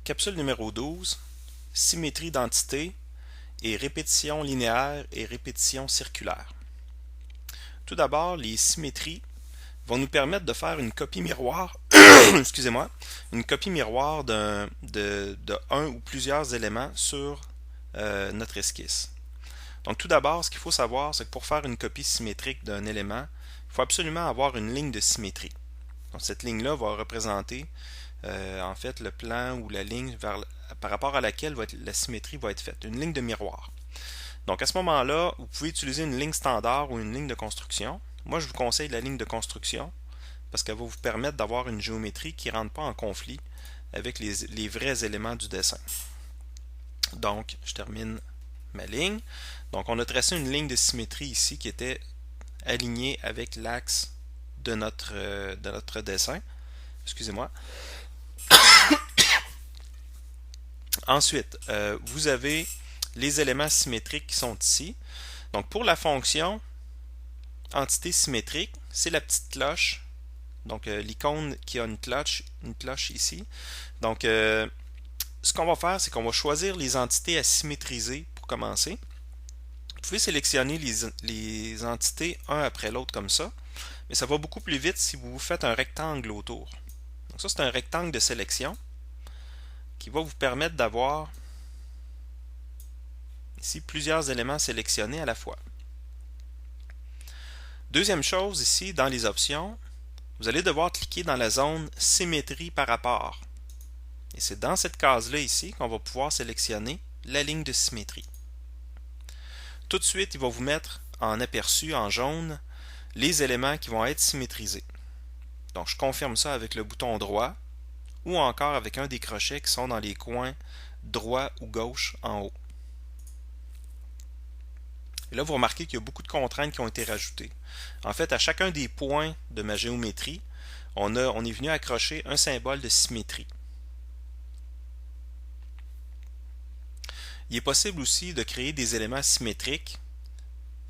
Capsule numéro 12, symétrie d'entité et répétition linéaire et répétition circulaire. Tout d'abord, les symétries vont nous permettre de faire une copie miroir, excusez-moi, une copie miroir de un ou plusieurs éléments sur notre esquisse. Donc tout d'abord, ce qu'il faut savoir, c'est que pour faire une copie symétrique d'un élément, il faut absolument avoir une ligne de symétrie. Donc cette ligne-là va représenter en fait le plan ou la ligne par rapport à laquelle la symétrie va être faite, une ligne de miroir. Donc à ce moment-là, vous pouvez utiliser une ligne standard ou une ligne de construction. Moi, je vous conseille la ligne de construction parce qu'elle va vous permettre d'avoir une géométrie qui ne rentre pas en conflit avec les vrais éléments du dessin. Donc, je termine ma ligne. Donc, on a tracé une ligne de symétrie ici qui était alignée avec l'axe de notre dessin. Excusez-moi. Ensuite, vous avez les éléments symétriques qui sont ici. Donc, pour la fonction entité symétrique, c'est la petite cloche. Donc, l'icône qui a une cloche ici. Donc, ce qu'on va faire, c'est qu'on va choisir les entités à symétriser pour commencer. Vous pouvez sélectionner les entités un après l'autre comme ça, mais ça va beaucoup plus vite si vous faites un rectangle autour. Donc ça, c'est un rectangle de sélection qui va vous permettre d'avoir ici plusieurs éléments sélectionnés à la fois. Deuxième chose ici, dans les options, vous allez devoir cliquer dans la zone symétrie par rapport. Et c'est dans cette case-là ici qu'on va pouvoir sélectionner la ligne de symétrie. Tout de suite, il va vous mettre en aperçu en jaune les éléments qui vont être symétrisés. Donc, je confirme ça avec le bouton droit ou encore avec un des crochets qui sont dans les coins droit ou gauche en haut. Et là, vous remarquez qu'il y a beaucoup de contraintes qui ont été rajoutées. En fait, à chacun des points de ma géométrie, on est venu accrocher un symbole de symétrie. Il est possible aussi de créer des éléments symétriques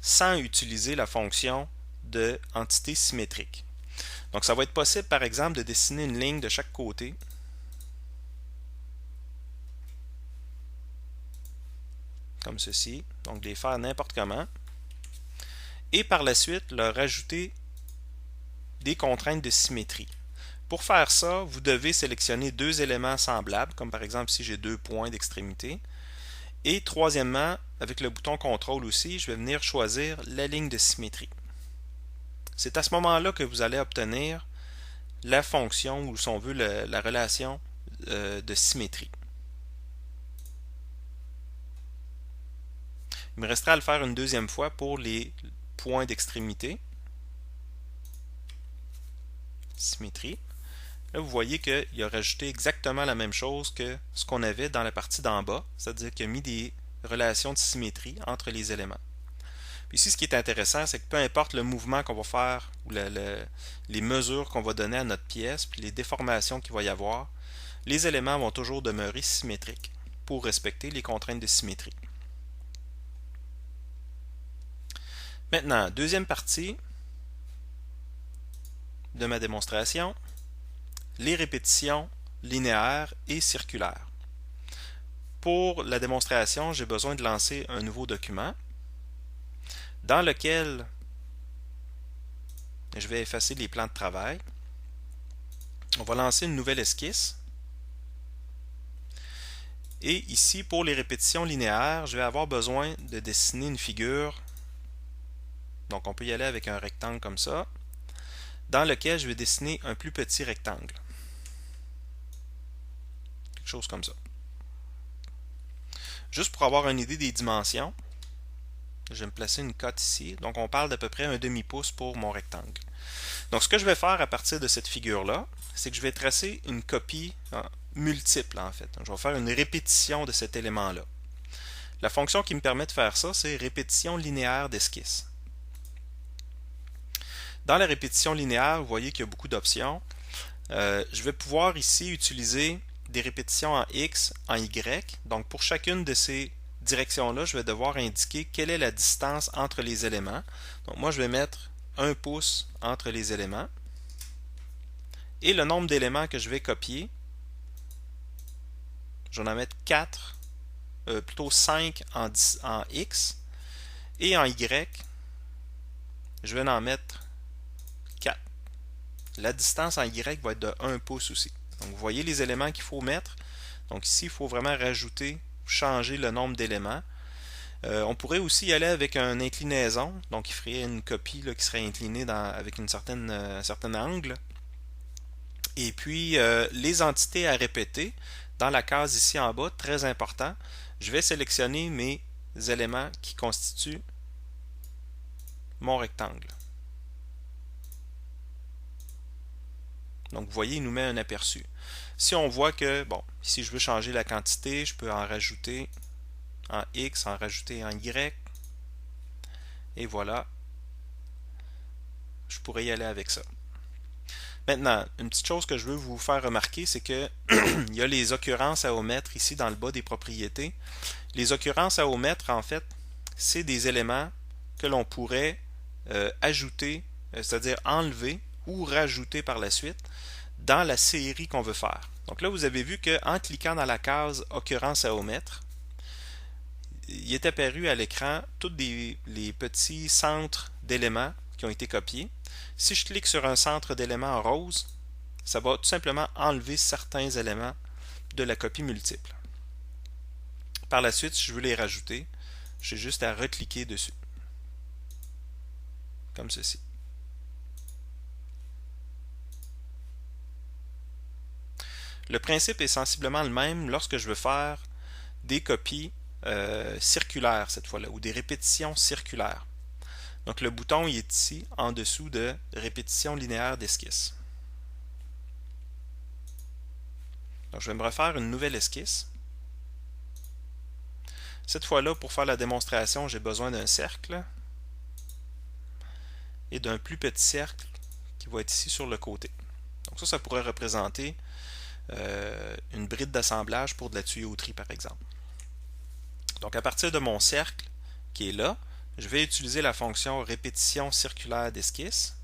sans utiliser la fonction de entité symétrique. Donc ça va être possible par exemple de dessiner une ligne de chaque côté. Comme ceci. Donc de les faire n'importe comment. Et par la suite leur rajouter des contraintes de symétrie. Pour faire ça, vous devez sélectionner deux éléments semblables, comme par exemple si j'ai deux points d'extrémité. Et troisièmement, avec le bouton contrôle aussi, je vais venir choisir la ligne de symétrie. C'est à ce moment-là que vous allez obtenir la fonction, ou si on veut la relation de symétrie. Il me restera à le faire une deuxième fois pour les points d'extrémité. Symétrie. Là, vous voyez qu'il a rajouté exactement la même chose que ce qu'on avait dans la partie d'en bas, c'est-à-dire qu'il a mis des relations de symétrie entre les éléments. Puis ici, ce qui est intéressant, c'est que peu importe le mouvement qu'on va faire ou les mesures qu'on va donner à notre pièce, puis les déformations qu'il va y avoir, les éléments vont toujours demeurer symétriques pour respecter les contraintes de symétrie. Maintenant, deuxième partie de ma démonstration, les répétitions linéaires et circulaires. Pour la démonstration, j'ai besoin de lancer un nouveau document dans lequel je vais effacer les plans de travail. On va lancer une nouvelle esquisse. Et ici, pour les répétitions linéaires, je vais avoir besoin de dessiner une figure. Donc on peut y aller avec un rectangle comme ça, dans lequel je vais dessiner un plus petit rectangle. Quelque chose comme ça. Juste pour avoir une idée des dimensions, je vais me placer une cote ici. Donc on parle d'à peu près un demi-pouce pour mon rectangle. Donc ce que je vais faire à partir de cette figure-là, c'est que je vais tracer une copie multiple en fait. Je vais faire une répétition de cet élément-là. La fonction qui me permet de faire ça, c'est répétition linéaire d'esquisse. Dans la répétition linéaire, vous voyez qu'il y a beaucoup d'options. Je vais pouvoir ici utiliser des répétitions en X, en Y. Donc pour chacune de ces directions-là, je vais devoir indiquer quelle est la distance entre les éléments. Donc moi, je vais mettre 1 pouce entre les éléments. Et le nombre d'éléments que je vais copier, je vais en mettre 4, plutôt 5 en X, et en Y, je vais en mettre 4. La distance en Y va être de 1 pouce aussi. Donc vous voyez les éléments qu'il faut mettre. Donc ici, il faut vraiment rajouter, changer le nombre d'éléments. On pourrait aussi y aller avec une inclinaison, donc il ferait une copie là, qui serait inclinée avec un certain angle. Et puis les entités à répéter, dans la case ici en bas, très important, je vais sélectionner mes éléments qui constituent mon rectangle. Donc vous voyez, il nous met un aperçu. Si on voit que, bon, si je veux changer la quantité, je peux en rajouter en X, en rajouter en Y. Et voilà, je pourrais y aller avec ça. Maintenant, une petite chose que je veux vous faire remarquer, c'est que il y a les occurrences à omettre ici dans le bas des propriétés. Les occurrences à omettre, en fait, c'est des éléments que l'on pourrait ajouter, c'est-à-dire enlever ou rajouter par la suite dans la série qu'on veut faire. Donc là, vous avez vu qu'en cliquant dans la case occurrences à omettre, il est apparu à l'écran tous les petits centres d'éléments qui ont été copiés. Si je clique sur un centre d'éléments en rose, ça va tout simplement enlever certains éléments de la copie multiple. Par la suite, si je veux les rajouter, j'ai juste à recliquer dessus. Comme ceci. Le principe est sensiblement le même lorsque je veux faire des copies circulaires cette fois-là, ou des répétitions circulaires. Donc le bouton il est ici, en dessous de répétition linéaire d'esquisse. Donc je vais me refaire une nouvelle esquisse. Cette fois-là, pour faire la démonstration, j'ai besoin d'un cercle et d'un plus petit cercle qui va être ici sur le côté. Donc ça pourrait représenter une bride d'assemblage pour de la tuyauterie, par exemple. Donc à partir de mon cercle qui est là, je vais utiliser la fonction répétition circulaire d'esquisse.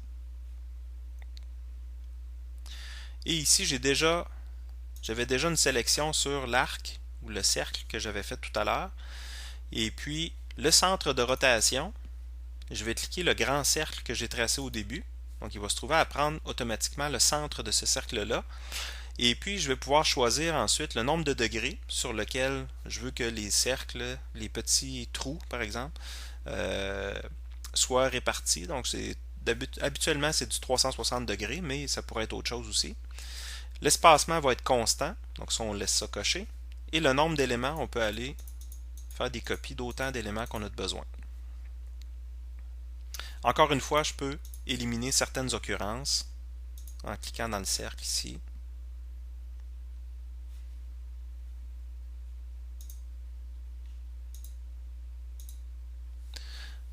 Et ici, j'avais déjà une sélection sur l'arc ou le cercle que j'avais fait tout à l'heure. Et puis, le centre de rotation, je vais cliquer le grand cercle que j'ai tracé au début. Donc, il va se trouver à prendre automatiquement le centre de ce cercle-là. Et puis, je vais pouvoir choisir ensuite le nombre de degrés sur lequel je veux que les cercles, les petits trous, par exemple, soient répartis. Donc, habituellement, c'est du 360 degrés, mais ça pourrait être autre chose aussi. L'espacement va être constant, donc ça, on laisse ça cocher. Et le nombre d'éléments, on peut aller faire des copies d'autant d'éléments qu'on a besoin. Encore une fois, je peux éliminer certaines occurrences en cliquant dans le cercle ici.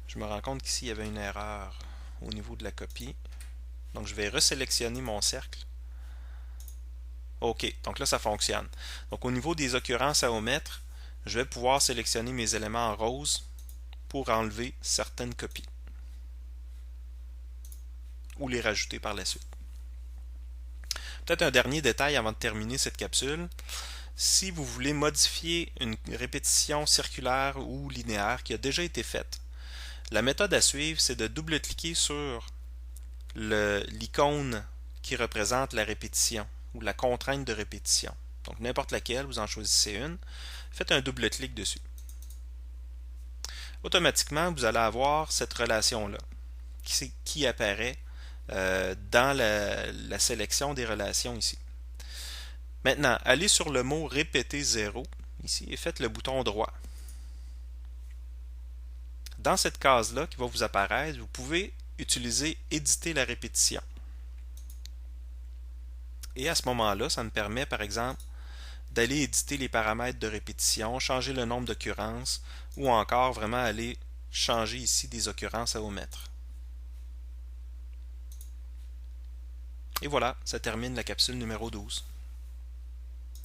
Je me rends compte qu'ici, il y avait une erreur au niveau de la copie. Donc, je vais resélectionner mon cercle. OK, donc là, ça fonctionne. Donc, au niveau des occurrences à omettre, je vais pouvoir sélectionner mes éléments en rose pour enlever certaines copies ou les rajouter par la suite. Peut-être un dernier détail avant de terminer cette capsule. Si vous voulez modifier une répétition circulaire ou linéaire qui a déjà été faite, la méthode à suivre, c'est de double-cliquer sur l'icône qui représente la répétition ou la contrainte de répétition. Donc n'importe laquelle, vous en choisissez une, faites un double-clic dessus. Automatiquement, vous allez avoir cette relation-là qui apparaît dans la sélection des relations ici. Maintenant, allez sur le mot répéter 0 ici et faites le bouton droit. Dans cette case-là qui va vous apparaître, vous pouvez utiliser éditer la répétition. Et à ce moment-là, ça me permet par exemple d'aller éditer les paramètres de répétition, changer le nombre d'occurrences ou encore vraiment aller changer ici des occurrences à omettre. Et voilà, ça termine la capsule numéro 12.